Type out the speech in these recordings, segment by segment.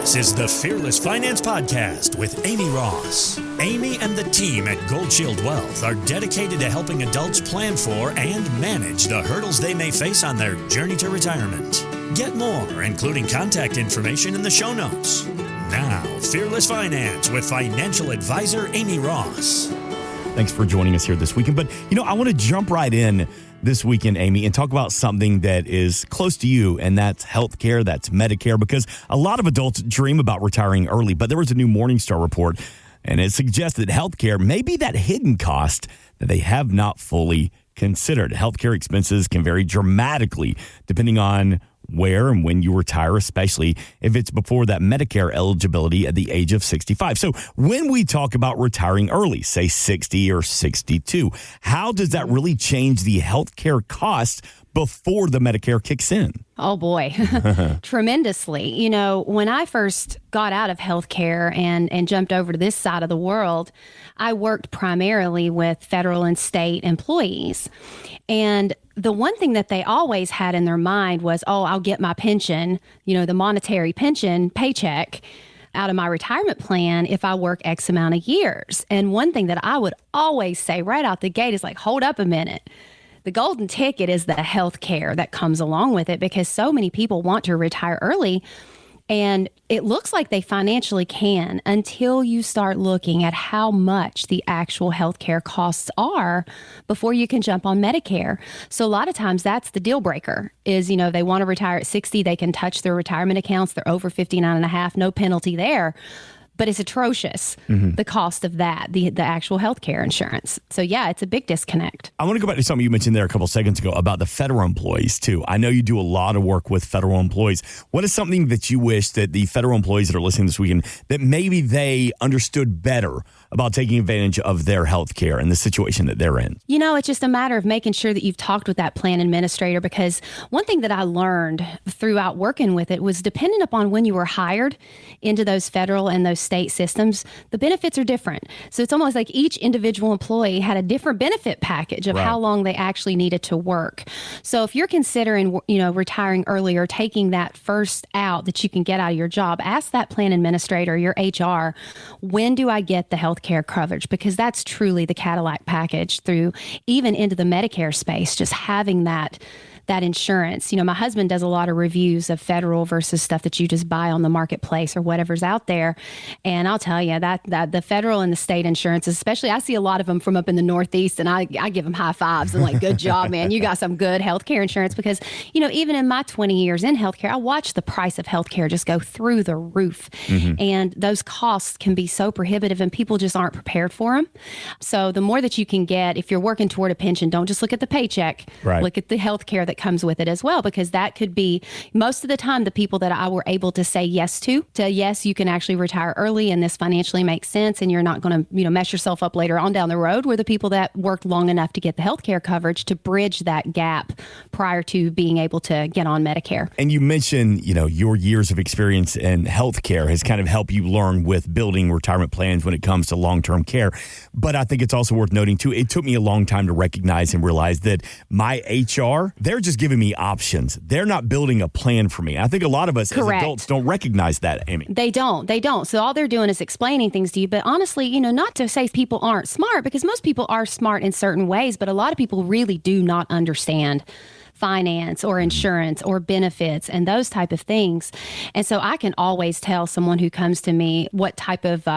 This is the Fearless Finance Podcast with Amy Ross. Amy and the team at Gold Shield Wealth are dedicated to helping adults plan for and manage the hurdles they may face on their journey to retirement. Get more, including contact information in the show notes. Now, Fearless Finance with financial advisor Amy Ross. Thanks for joining us here this weekend. But, I want to jump right in this weekend, Amy, and talk about something that is close to you, and that's healthcare, that's Medicare, because a lot of adults dream about retiring early. But there was a new Morningstar report, and it suggests that healthcare may be that hidden cost that they have not fully considered. Healthcare expenses can vary dramatically depending on where and when you retire, especially if it's before that Medicare eligibility at the age of 65. So when we talk about retiring early, say 60 or 62, how does that really change the healthcare cost before the Medicare kicks in? Oh, boy, tremendously. When I first got out of healthcare and jumped over to this side of the world, I worked primarily with federal and state employees. And the one thing that they always had in their mind was, I'll get my pension, the monetary pension paycheck out of my retirement plan if I work X amount of years. And one thing that I would always say right out the gate is like, hold up a minute. The golden ticket is the health care that comes along with it, because so many people want to retire early. And it looks like they financially can until you start looking at how much the actual healthcare costs are before you can jump on Medicare. So a lot of times that's the deal breaker is, they want to retire at 60. They can touch their retirement accounts. They're over 59 and a half, no penalty there. But it's atrocious, the cost of that, the actual healthcare insurance. So, yeah, it's a big disconnect. I want to go back to something you mentioned there a couple seconds ago about the federal employees, too. I know you do a lot of work with federal employees. What is something that you wish that the federal employees that are listening this weekend, that maybe they understood better about taking advantage of their health care and the situation that they're in? It's just a matter of making sure that you've talked with that plan administrator, because one thing that I learned throughout working with it was dependent upon when you were hired into those federal and those state systems, the benefits are different. So it's almost like each individual employee had a different benefit package of how long they actually needed to work. So if you're considering, retiring earlier, taking that first out that you can get out of your job, ask that plan administrator, your HR, when do I get the health care coverage? Because that's truly the Cadillac package through even into the Medicare space, just having that insurance. My husband does a lot of reviews of federal versus stuff that you just buy on the marketplace or whatever's out there. And I'll tell you that the federal and the state insurance, especially, I see a lot of them from up in the Northeast, and I give them high fives and like, good job, man. You got some good healthcare insurance, because, even in my 20 years in healthcare, I watched the price of healthcare just go through the roof. And those costs can be so prohibitive, and people just aren't prepared for them. So the more that you can get, if you're working toward a pension, don't just look at the paycheck, look at the healthcare that comes with it as well, because that could be most of the time the people that I were able to say yes to yes, you can actually retire early and this financially makes sense and you're not going to mess yourself up later on down the road, were the people that worked long enough to get the healthcare coverage to bridge that gap prior to being able to get on Medicare. And you mentioned, your years of experience in healthcare has kind of helped you learn with building retirement plans when it comes to long-term care. But I think it's also worth noting too, it took me a long time to recognize and realize that my HR, they're just giving me options. They're not building a plan for me. I think a lot of us as adults don't recognize that, Amy. They don't. So all they're doing is explaining things to you. But honestly, not to say people aren't smart, because most people are smart in certain ways, but a lot of people really do not understand finance or insurance or benefits and those type of things. And so I can always tell someone who comes to me what type of,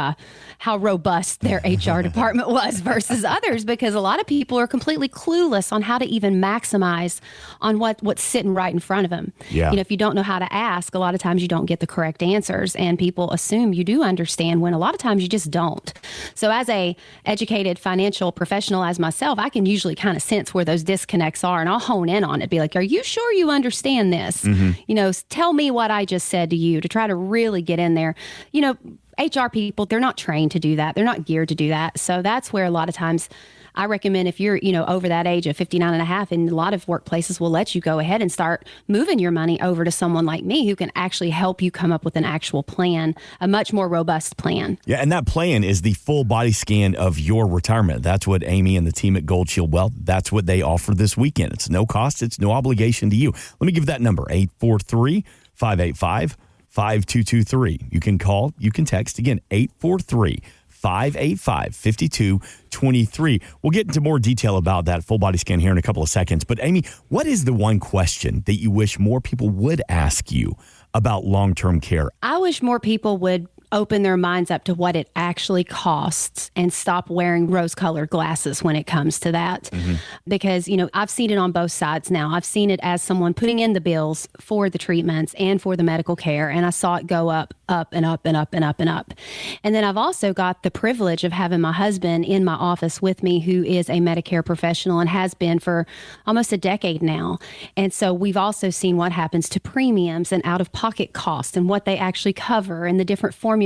how robust their HR department was versus others, because a lot of people are completely clueless on how to even maximize on what's sitting right in front of them. Yeah. If you don't know how to ask, a lot of times you don't get the correct answers, and people assume you do understand when a lot of times you just don't. So as a educated financial professional as myself, I can usually kind of sense where those disconnects are, and I'll hone in on it. Be like, are you sure you understand this? Tell me what I just said to you, to try to really get in there. HR people, they're not trained to do that. They're not geared to do that. So that's where a lot of times I recommend, if you're, over that age of 59 and a half, and a lot of workplaces will let you go ahead and start moving your money over to someone like me who can actually help you come up with an actual plan, a much more robust plan. Yeah, and that plan is the full body scan of your retirement. That's what Amy and the team at Gold Shield Wealth, that's what they offer this weekend. It's no cost. It's no obligation to you. Let me give that number, 843-585-5885. 843-585-5223. You can call, you can text, again, 843-585-5223. We'll get into more detail about that full body scan here in a couple of seconds. But Amy, what is the one question that you wish more people would ask you about long-term care? I wish more people would open their minds up to what it actually costs and stop wearing rose-colored glasses when it comes to that. Because, I've seen it on both sides now. I've seen it as someone putting in the bills for the treatments and for the medical care, and I saw it go up and up and up and up and up. And then I've also got the privilege of having my husband in my office with me, who is a Medicare professional and has been for almost a decade now. And so we've also seen what happens to premiums and out-of-pocket costs and what they actually cover and the different formularies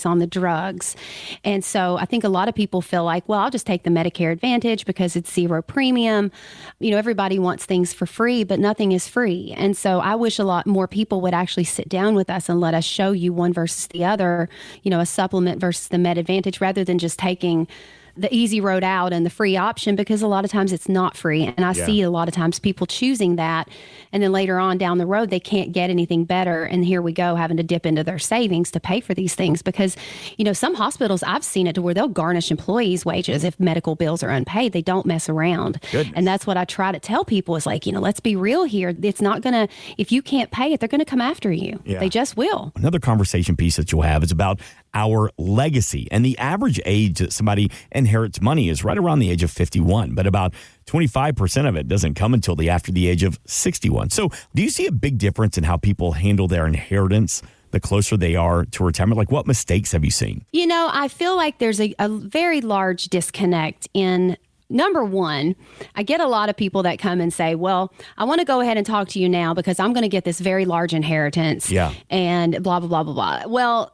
on the drugs. And so I think a lot of people feel like, well, I'll just take the Medicare Advantage because it's zero premium. Everybody wants things for free, but nothing is free. And so I wish a lot more people would actually sit down with us and let us show you one versus the other, a supplement versus the Med Advantage, rather than just taking the easy road out and the free option, because a lot of times it's not free. And I see a lot of times people choosing that, and then later on down the road, they can't get anything better. And here we go, having to dip into their savings to pay for these things, because, some hospitals, I've seen it to where they'll garnish employees' wages if medical bills are unpaid. They don't mess around. Goodness. And that's what I try to tell people is like, let's be real here. It's not going to, if you can't pay it, they're going to come after you. Yeah. They just will. Another conversation piece that you'll have is about our legacy. And the average age that somebody inherits money is right around the age of 51, but about 25% of it doesn't come until after the age of 61. So do you see a big difference in how people handle their inheritance the closer they are to retirement? Like, what mistakes have you seen? I feel like there's a very large disconnect in, number one, I get a lot of people that come and say, well, I want to go ahead and talk to you now because I'm going to get this very large inheritance and blah, blah, blah, blah, blah. Well,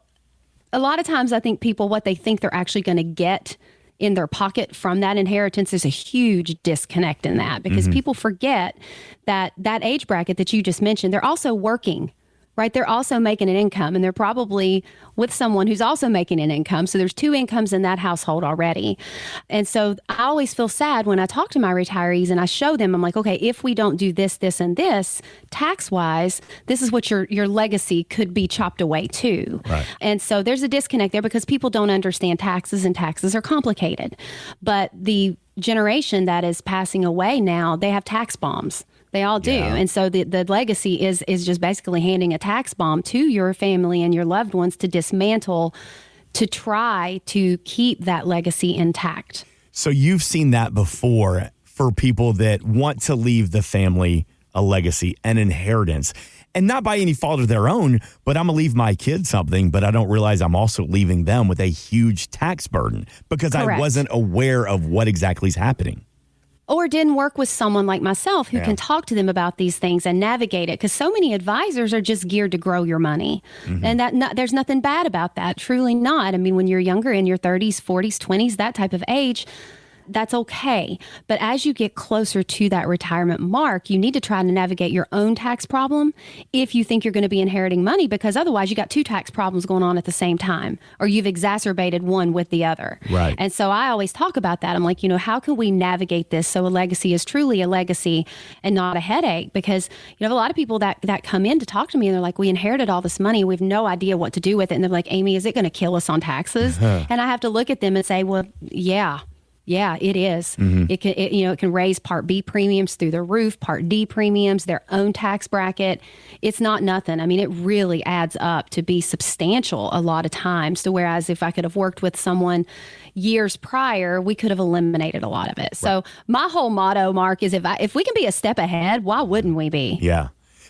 a lot of times I think people, what they think they're actually going to get in their pocket from that inheritance, is a huge disconnect in that, because people forget that age bracket that you just mentioned, they're also working, right? They're also making an income, and they're probably with someone who's also making an income. So there's two incomes in that household already. And so I always feel sad when I talk to my retirees and I show them, I'm like, okay, if we don't do this, this, and this, tax-wise, this is what your legacy could be chopped away too. Right. And so there's a disconnect there because people don't understand taxes, and taxes are complicated. But the generation that is passing away now, they have tax bombs. They all do. Yeah. And so the legacy is just basically handing a tax bomb to your family and your loved ones to dismantle, to try to keep that legacy intact. So you've seen that before for people that want to leave the family a legacy, an inheritance, and not by any fault of their own, but I'm going to leave my kids something, but I don't realize I'm also leaving them with a huge tax burden because Correct. I wasn't aware of what exactly is happening. Or didn't work with someone like myself who can talk to them about these things and navigate it. Because so many advisors are just geared to grow your money. And there's nothing bad about that. Truly not. I mean, when you're younger, in your 30s, 40s, 20s, that type of age, that's okay. But as you get closer to that retirement mark, you need to try to navigate your own tax problem if you think you're going to be inheriting money, because otherwise you got two tax problems going on at the same time, or you've exacerbated one with the other. Right. And so I always talk about that. I'm like, how can we navigate this so a legacy is truly a legacy and not a headache? Because you have a lot of people that come in to talk to me and they're like, we inherited all this money. We have no idea what to do with it. And they're like, Amy, is it going to kill us on taxes? And I have to look at them and say, well, yeah, it is. It can raise Part B premiums through the roof, Part D premiums, their own tax bracket. It's not nothing. I mean, it really adds up to be substantial a lot of times. To whereas if I could have worked with someone years prior, we could have eliminated a lot of it. Right. So my whole motto, Mark, is if we can be a step ahead, why wouldn't we be? Yeah.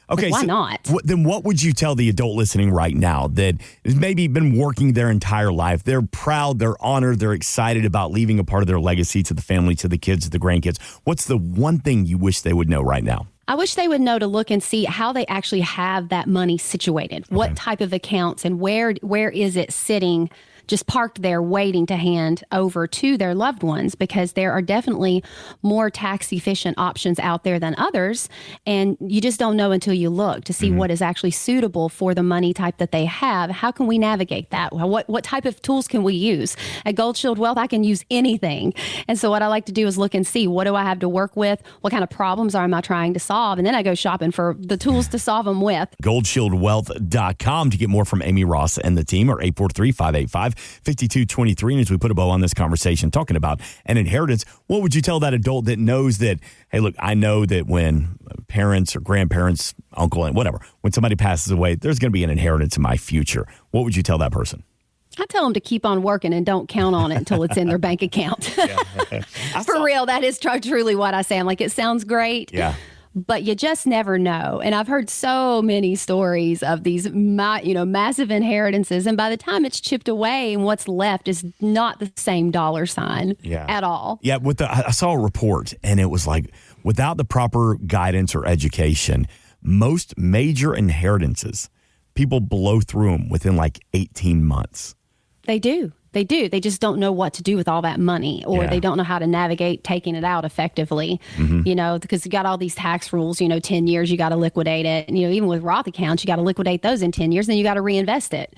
Okay, why not? Then what would you tell the adult listening right now that has maybe been working their entire life? They're proud, they're honored, they're excited about leaving a part of their legacy to the family, to the kids, to the grandkids. What's the one thing you wish they would know right now? I wish they would know to look and see how they actually have that money situated. Okay. What type of accounts and where is it sitting just parked there waiting to hand over to their loved ones, because there are definitely more tax efficient options out there than others. And you just don't know until you look to see what is actually suitable for the money type that they have. How can we navigate that? What type of tools can we use? At Gold Shield Wealth, I can use anything. And so what I like to do is look and see, what do I have to work with? What kind of problems am I trying to solve? And then I go shopping for the tools to solve them with. GoldShieldWealth.com to get more from Amy Ross and the team, or 843-585-5223. And as we put a bow on this conversation talking about an inheritance, what would you tell that adult that knows that, hey, look, I know that when parents or grandparents, uncle, and whatever, when somebody passes away, there's going to be an inheritance in my future. What would you tell that person? I tell them to keep on working and don't count on it until it's in their bank account. For real, that is truly what I say. I'm like, it sounds great. Yeah. But you just never know. And I've heard so many stories of these, massive inheritances. And by the time it's chipped away, and what's left is not the same dollar sign at all. Yeah. I saw a report, and it was like, without the proper guidance or education, most major inheritances, people blow through them within like 18 months. They do. They just don't know what to do with all that money, or they don't know how to navigate taking it out effectively, because you got all these tax rules, 10 years, you got to liquidate it. And, even with Roth accounts, you got to liquidate those in 10 years, then you got to reinvest it,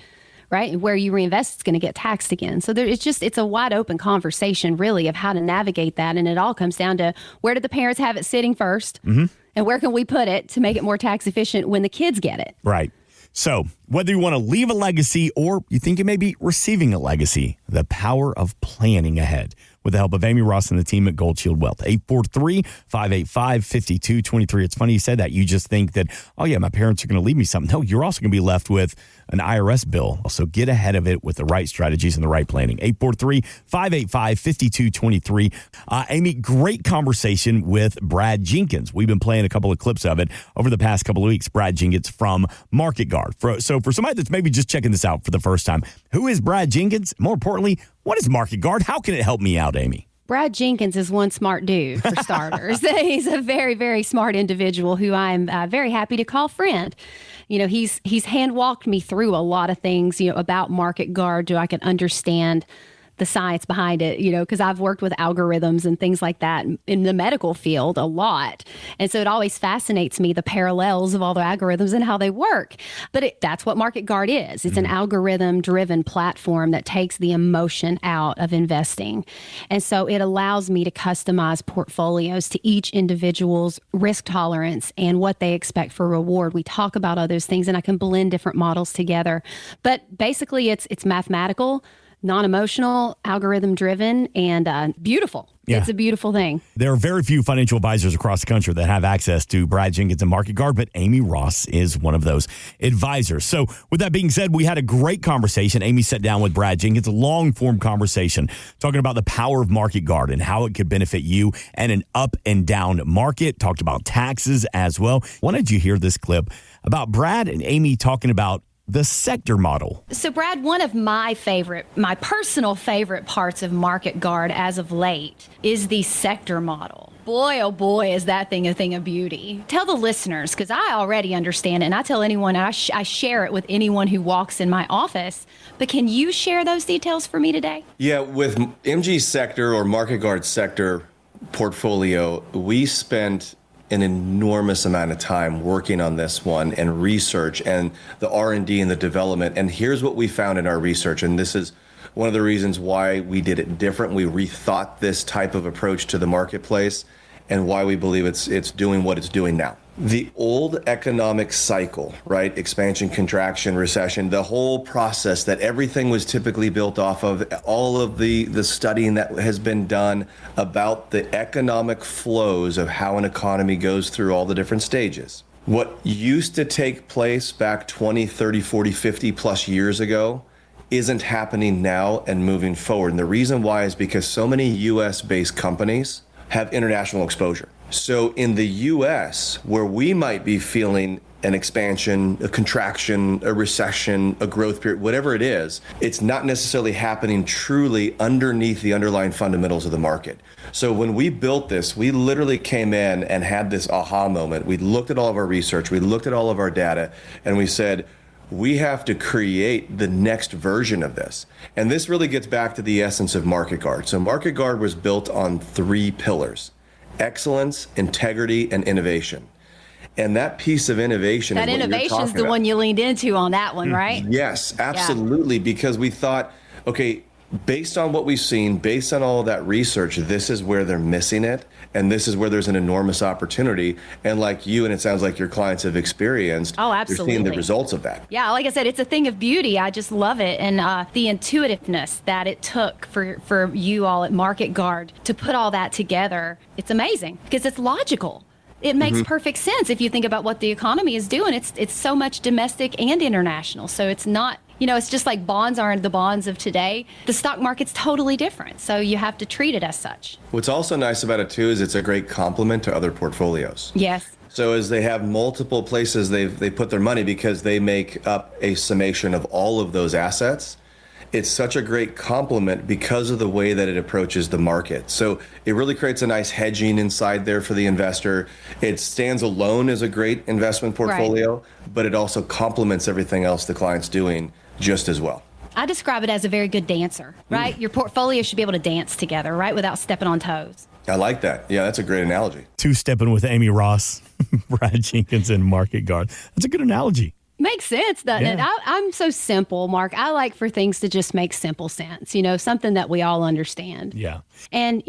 right? And where you reinvest, it's going to get taxed again. So it's a wide open conversation really of how to navigate that. And it all comes down to, where did the parents have it sitting first? And where can we put it to make it more tax efficient when the kids get it? Right. So whether you want to leave a legacy or you think you may be receiving a legacy, the power of planning ahead. With the help of Amy Ross and the team at Gold Shield Wealth. 843-585-5223. It's funny you said that. You just think that, oh yeah, my parents are going to leave me something. No, you're also going to be left with an IRS bill. So get ahead of it with the right strategies and the right planning. 843-585-5223. Amy, great conversation with Brad Jenkins. We've been playing a couple of clips of it over the past couple of weeks. Brad Jenkins from Market Guard. So for somebody that's maybe just checking this out for the first time, who is Brad Jenkins? More importantly, what is Market Guard? How can it help me out, Amy? Brad Jenkins is one smart dude, for starters. He's a very, very smart individual who I'm very happy to call friend. He's hand-walked me through a lot of things, about Market Guard, so I can understand the science behind it, because I've worked with algorithms and things like that in the medical field a lot. And so it always fascinates me, the parallels of all the algorithms and how they work. But that's what Market Guard is. It's an algorithm-driven platform that takes the emotion out of investing. And so it allows me to customize portfolios to each individual's risk tolerance and what they expect for reward. We talk about all those things, and I can blend different models together. But basically, it's mathematical, non-emotional, algorithm-driven, and beautiful. Yeah. It's a beautiful thing. There are very few financial advisors across the country that have access to Brad Jenkins and Market Guard, but Amy Ross is one of those advisors. So with that being said, we had a great conversation. Amy sat down with Brad Jenkins, a long-form conversation, talking about the power of Market Guard and how it could benefit you and an up and down market. Talked about taxes as well. Why don't you hear this clip about Brad and Amy talking about the sector model? So, Brad, one of my personal favorite parts of Market Guard as of late is the sector model. Boy, oh boy, is that thing a thing of beauty. Tell the listeners, because I already understand it, and I tell anyone, I share it with anyone who walks in my office. But can you share those details for me today? Yeah, with MG sector or Market Guard sector portfolio, we spent an enormous amount of time working on this one and research and the R&D and the development. And here's what we found in our research. And this is one of the reasons why we did it different. We rethought this type of approach to the marketplace and why we believe it's doing what it's doing now. The old economic cycle, right? Expansion, contraction, recession, the whole process that everything was typically built off of, all of the studying that has been done about the economic flows of how an economy goes through all the different stages. What used to take place back 20, 30, 40, 50 plus years ago isn't happening now and moving forward. And the reason why is because so many US-based companies have international exposure. So in the US, where we might be feeling an expansion, a contraction, a recession, a growth period, whatever it is, it's not necessarily happening truly underneath the underlying fundamentals of the market. So when we built this, we literally came in and had this aha moment. We looked at all of our research, we looked at all of our data, and we said, we have to create the next version of this. And this really gets back to the essence of Market Guard. So Market Guard was built on 3 pillars: excellence, integrity, and innovation. And that piece of innovation that is what innovation you're is talking the about. one you leaned into on that one, right? Yes, absolutely. Because we thought, okay, based on what we've seen, based on all of that research, this is where they're missing it. And this is where there's an enormous opportunity. And like you, and it sounds like your clients have experienced, Oh, you're absolutely. seeing the results of that. Yeah, like I said, it's a thing of beauty. I just love it. And the intuitiveness that it took for you all at Market Guard to put all that together, it's amazing because it's logical. It makes perfect sense if you think about what the economy is doing. It's so much domestic and international. So it's not, it's just like bonds aren't the bonds of today. The stock market's totally different. So you have to treat it as such. What's also nice about it too is it's a great complement to other portfolios. Yes. So as they have multiple places they put their money because they make up a summation of all of those assets, it's such a great complement because of the way that it approaches the market. So it really creates a nice hedging inside there for the investor. It stands alone as a great investment portfolio, but it also complements everything else the client's doing just as well. I describe it as a very good dancer, right? Your portfolio should be able to dance together, right? Without stepping on toes. I like that. Yeah, that's a great analogy. Two-stepping with Amy Ross, Brad Jenkins, and Market Guard. That's a good analogy. Makes sense, doesn't it? Yeah. I'm so simple, Mark. I like for things to just make simple sense, something that we all understand. Yeah. And,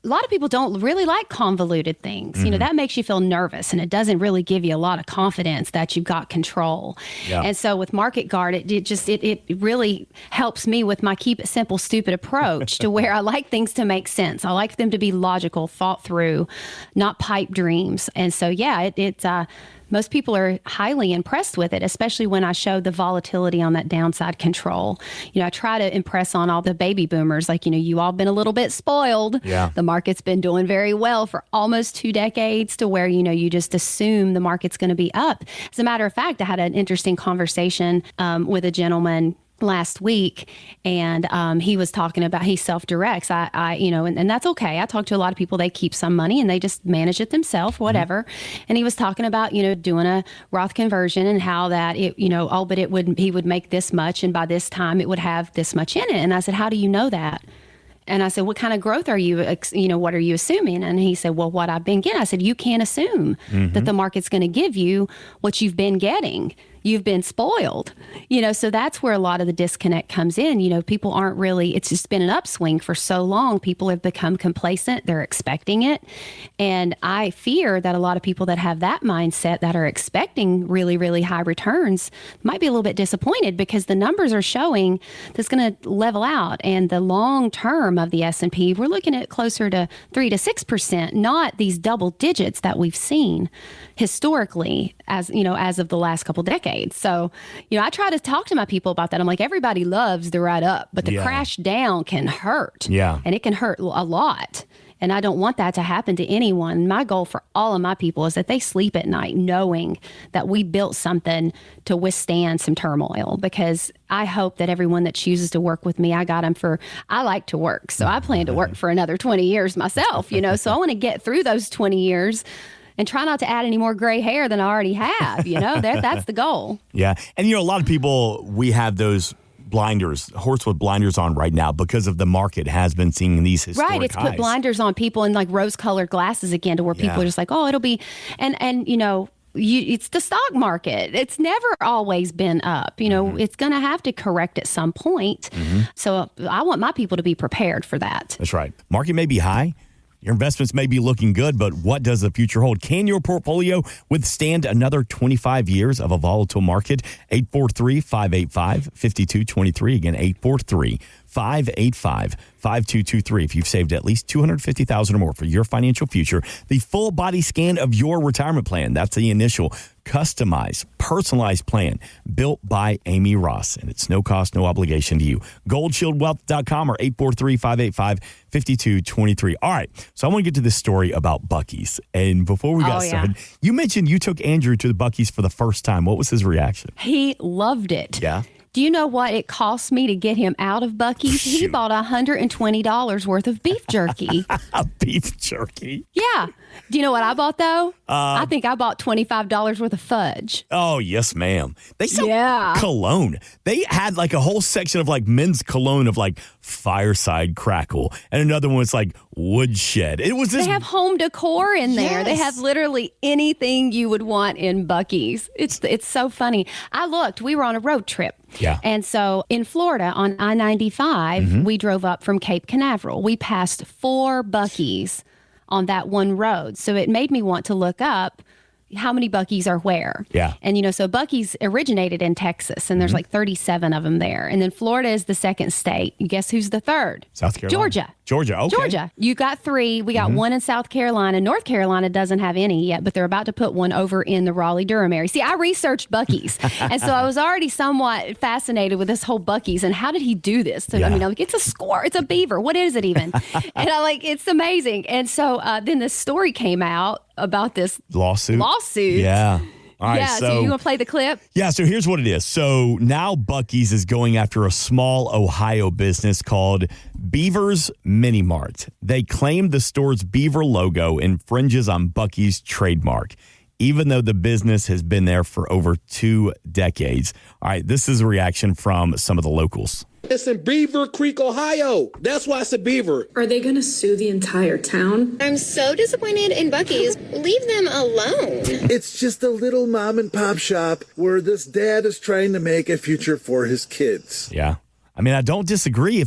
a lot of people don't really like convoluted things. That makes you feel nervous and it doesn't really give you a lot of confidence that you've got control. Yeah. And so with Market Guard, it really helps me with my keep it simple, stupid approach to where I like things to make sense. I like them to be logical, thought through, not pipe dreams. And so, most people are highly impressed with it, especially when I show the volatility on that downside control. I try to impress on all the baby boomers, like, you all been a little bit spoiled. Yeah. The market's been doing very well for almost 2 decades to where, you just assume the market's going to be up. As a matter of fact, I had an interesting conversation with a gentleman last week, and he was talking about he self-directs. And that's okay. I talk to a lot of people, they keep some money and they just manage it themselves, whatever. And he was talking about, doing a Roth conversion and how that but he would make this much and by this time it would have this much in it. And I said, how do you know that? And I said, what kind of growth are you, what are you assuming? And he said, well, what I've been getting. I said, you can't assume that the market's going to give you what you've been getting. You've been spoiled, so that's where a lot of the disconnect comes in. People aren't really, it's just been an upswing for so long. People have become complacent. They're expecting it. And I fear that a lot of people that have that mindset that are expecting really, really high returns might be a little bit disappointed because the numbers are showing that's going to level out. And the long term of the S&P, we're looking at closer to 3 to 6%, not these double digits that we've seen historically as of the last couple decades. So, I try to talk to my people about that. I'm like, everybody loves the ride up, but the crash down can hurt. Yeah. And it can hurt a lot. And I don't want that to happen to anyone. My goal for all of my people is that they sleep at night knowing that we built something to withstand some turmoil, because I hope that everyone that chooses to work with me, I like to work. So I plan to work for another 20 years myself, so I want to get through those 20 years and try not to add any more gray hair than I already have. That's the goal. Yeah. And, a lot of people, we have those blinders, horse with blinders on right now because of the market has been seeing these historic highs. Right. It's put blinders on people in like rose-colored glasses again to where people are just like, oh, it'll be, and it's the stock market. It's never always been up. It's going to have to correct at some point. So I want my people to be prepared for that. That's right. Market may be high. Your investments may be looking good, but what does the future hold? Can your portfolio withstand another 25 years of a volatile market? 843-585-5223. Again, 843-585-5223. If you've saved at least $250,000 or more for your financial future, the full body scan of your retirement plan. That's the initial customized, personalized plan built by Amy Ross. And it's no cost, no obligation to you. GoldShieldWealth.com or 843-585-5223. All right. So I want to get to this story about Buc-ee's. And before we got started, you mentioned you took Andrew to the Buc-ee's for the first time. What was his reaction? He loved it. Yeah. Do you know what it cost me to get him out of Buc-ee's? He bought $120 worth of beef jerky. Beef jerky? Yeah. Do you know what I bought, though? I think I bought $25 worth of fudge. Oh, yes, ma'am. They sell Yeah. cologne. They had like a whole section of like men's cologne of like Fireside Crackle. And another one was like Woodshed. It was this. They have home decor in there. They have literally anything you would want in Buc-ee's. It's so funny. I looked. We were on a road trip. Yeah. And so in Florida on I-95, we drove up from Cape Canaveral. We passed 4 Buc-ee's on that one road. So it made me want to look up how many Buc-ee's are where. Yeah. And, so Buc-ee's originated in Texas, and there's like 37 of them there. And then Florida is the second state. You guess who's the third? South Carolina. Georgia. Okay. Georgia. You got 3. We got one in South Carolina. North Carolina doesn't have any yet, but they're about to put one over in the Raleigh-Durham area. See, I researched Buc-ee's, and so I was already somewhat fascinated with this whole Buc-ee's and how did he do this? So, Yeah. it's a squirrel. It's a beaver. What is it even? And it's amazing. And so then this story came out about this Lawsuit. Yeah. All right, so you want to play the clip? Yeah, so here's what it is. So now Buc-ee's is going after a small Ohio business called Beaver's Mini Mart. They claim the store's beaver logo infringes on Buc-ee's trademark, even though the business has been there for over 2 decades. All right, this is a reaction from some of the locals. It's in Beaver Creek, Ohio. That's why it's a beaver. Are they going to sue the entire town? I'm so disappointed in Buc-ee's. Leave them alone. It's just a little mom and pop shop where this dad is trying to make a future for his kids. Yeah. I mean, I don't disagree.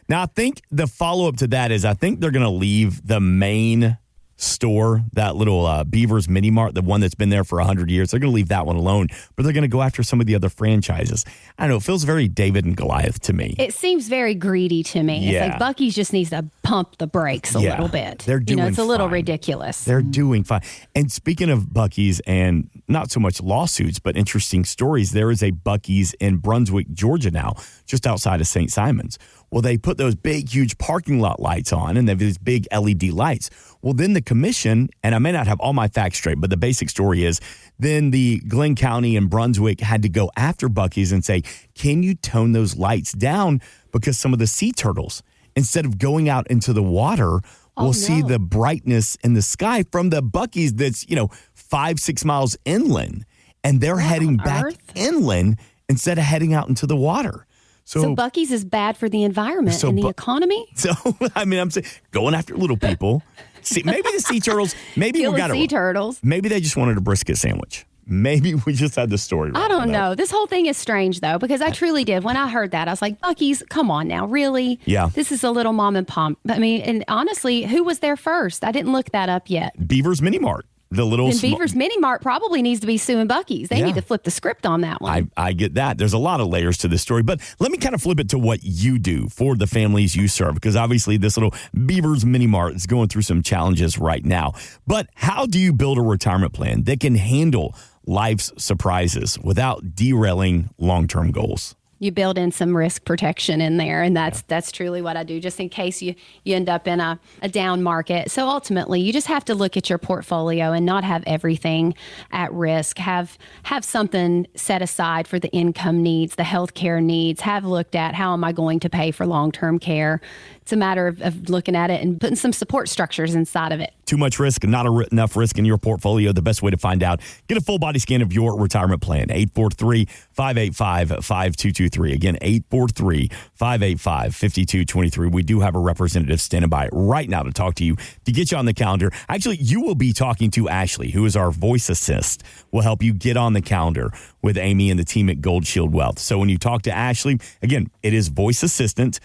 Now, I think the follow-up to that is I think they're going to leave the main store, that little Beaver's Mini Mart, the one that's been there for 100 years. They're going to leave that one alone, but they're going to go after some of the other franchises. I don't know. It feels very David and Goliath to me. It seems very greedy to me. Yeah. It's like Buc-ee's just needs to pump the brakes a little bit. They're doing it's a little fine. ridiculous. They're doing fine. And speaking of Buc-ee's and not so much lawsuits, but interesting stories, there is a Buc-ee's in Brunswick, Georgia now, just outside of St. Simon's. Well, they put those big, huge parking lot lights on, and they have these big LED lights. Well, then the commission, and I may not have all my facts straight, but the basic story is then the Glenn County and Brunswick had to go after Buc-ee's and say, can you tone those lights down? Because some of the sea turtles, instead of going out into the water, will see the brightness in the sky from the Buc-ee's that's, 5-6 miles inland. And they're heading back inland instead of heading out into the water. So Buc-ee's is bad for the environment and the economy? So, I'm saying, going after little people. See, maybe the sea turtles, maybe we got sea turtles. Maybe they just wanted a brisket sandwich. Maybe we just had the story wrong. I don't know. This whole thing is strange, though, because I truly did. When I heard that, I was like, Buc-ee's, come on now, really? Yeah. This is a little mom and pop. I mean, and honestly, who was there first? I didn't look that up yet. Beaver's Mini Mart. Beaver's Mini Mart probably needs to be suing Buc-ee's. They need to flip the script on that one. I get that. There's a lot of layers to this story, but let me kind of flip it to what you do for the families you serve, because obviously this little Beaver's Mini Mart is going through some challenges right now. But how do you build a retirement plan that can handle life's surprises without derailing long-term goals? You build in some risk protection in there, and that's truly what I do, just in case you end up in a down market. So ultimately, you just have to look at your portfolio and not have everything at risk. Have something set aside for the income needs, the healthcare needs. Have looked at how am I going to pay for long-term care. It's a matter of looking at it and putting some support structures inside of it. Too much risk, not enough risk in your portfolio. The best way to find out, get a full body scan of your retirement plan. 843-585-5223. Again, 843-585-5223. We do have a representative standing by right now to talk to you, to get you on the calendar. Actually, you will be talking to Ashley, who is our voice assist. Will help you get on the calendar with Amy and the team at Gold Shield Wealth. So when you talk to Ashley, again, it is voice assistant.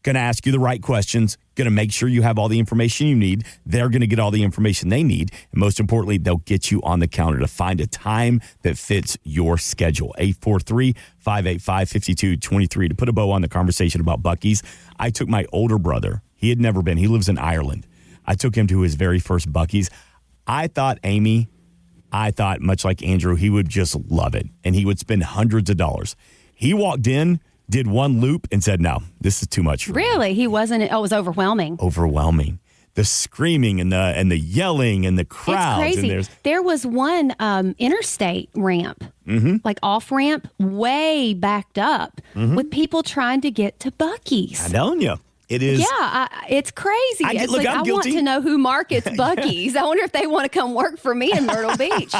Going to ask you the right questions, going to make sure you have all the information you need. They're going to get all the information they need. And most importantly, they'll get you on the calendar to find a time that fits your schedule. 843-585-5223. To put a bow on the conversation about Buc-ee's, I took my older brother. He had never been. He lives in Ireland. I took him to his very first Buc-ee's. I thought, much like Andrew, he would just love it. And he would spend hundreds of dollars. He walked in, did one loop, and said, no, this is too much for me. Really? He wasn't? It was overwhelming. Overwhelming. The screaming and the yelling and the crowds. It's crazy. And there was one interstate ramp, like off ramp, way backed up with people trying to get to Buc-ee's. I'm telling you. It is. Yeah, it's crazy. I'm I guilty. want to know who markets Buc-ee's. I wonder if they want to come work for me in Myrtle Beach.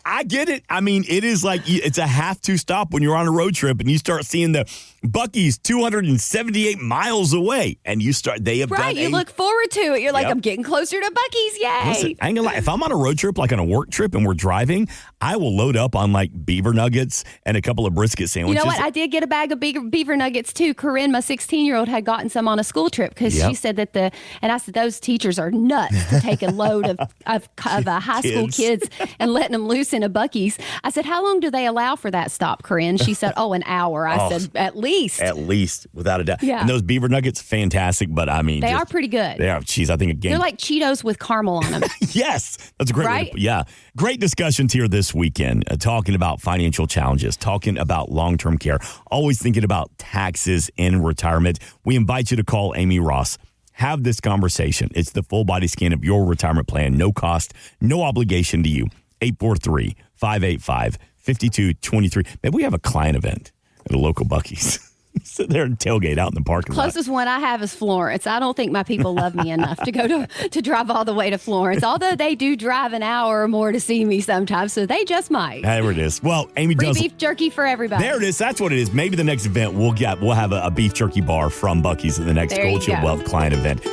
I get it. I mean, it is like it's a have-to stop when you're on a road trip and you start seeing the Buc-ee's 278 miles away, and they have done you look forward to it. You're like, Yep. I'm getting closer to Buc-ee's. Yay! Listen, I ain't gonna lie. If I'm on a road trip, like on a work trip, and we're driving, I will load up on like beaver nuggets and a couple of brisket You sandwiches. know what? I did get a bag of beaver nuggets too. Corinne, my 16-year-old, had gotten some on a school trip because she said that and I said, those teachers are nuts to take a load of high school kids and letting them loose in a Buc-ee's. I said, how long do they allow for that stop, Corinne? She said, an hour. I said, at least. At least, without a doubt. Yeah. And those beaver nuggets, fantastic, but I mean. They are pretty good. They are. Geez, I think a game. They're like Cheetos with caramel on them. Yes. That's a great way Right? yeah. Great discussions here this weekend, talking about financial challenges, talking about long-term care, always thinking about taxes in retirement. We invite you to call Amy Ross. Have this conversation. It's the full body scan of your retirement plan. No cost, no obligation to you. 843-585-5223. Maybe we have a client event at a local Buc-ee's. Sit there and tailgate out in the parking lot. Closest one I have is Florence. I don't think my people love me enough to go to drive all the way to Florence, although they do drive an hour or more to see me sometimes, so they just might. There it is. Well, Amy Free does. beef jerky for everybody. There it is. That's what it is. Maybe the next event we'll have a beef jerky bar from Buc-ee's at the next There you Gold Shield go. Wealth client event.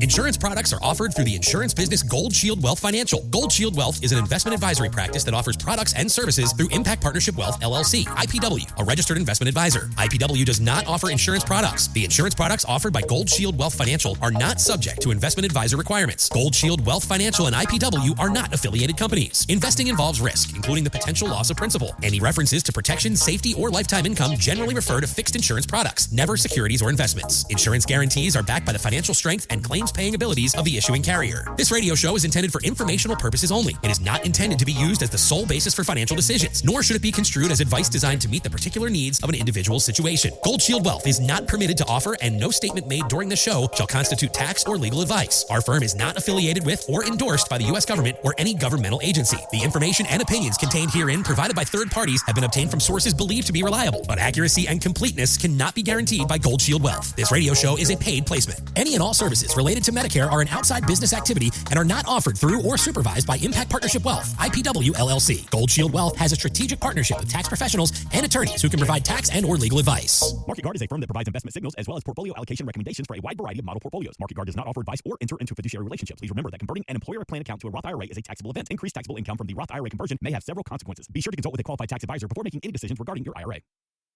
Insurance products are offered through the insurance business Gold Shield Wealth Financial. Gold Shield Wealth is an investment advisory practice that offers products and services through Impact Partnership Wealth, LLC, IPW, a registered investment advisor. IPW does not offer insurance products. The insurance products offered by Gold Shield Wealth Financial are not subject to investment advisor requirements. Gold Shield Wealth Financial and IPW are not affiliated companies. Investing involves risk, including the potential loss of principal. Any references to protection, safety, or lifetime income generally refer to fixed insurance products, never securities or investments. Insurance guarantees are backed by the financial strength and claims-paying abilities of the issuing carrier. This radio show is intended for informational purposes only. It is not intended to be used as the sole basis for financial decisions, nor should it be construed as advice designed to meet the particular needs of an individual situation. Gold Shield Wealth is not permitted to offer, and no statement made during the show shall constitute tax or legal advice. Our firm is not affiliated with or endorsed by the U.S. government or any governmental agency. The information and opinions contained herein provided by third parties have been obtained from sources believed to be reliable, but accuracy and completeness cannot be guaranteed by Gold Shield Wealth. This radio show is a paid placement. Any and all services related to Medicare are an outside business activity and are not offered through or supervised by Impact Partnership Wealth, IPW LLC. Gold Shield Wealth has a strategic partnership with tax professionals and attorneys who can provide tax and or legal advice. Market Guard is a firm that provides investment signals as well as portfolio allocation recommendations for a wide variety of model portfolios. Market Guard does not offer advice or enter into fiduciary relationships. Please remember that converting an employer plan account to a Roth IRA is a taxable event. Increased taxable income from the Roth IRA conversion may have several consequences. Be sure to consult with a qualified tax advisor before making any decisions regarding your IRA.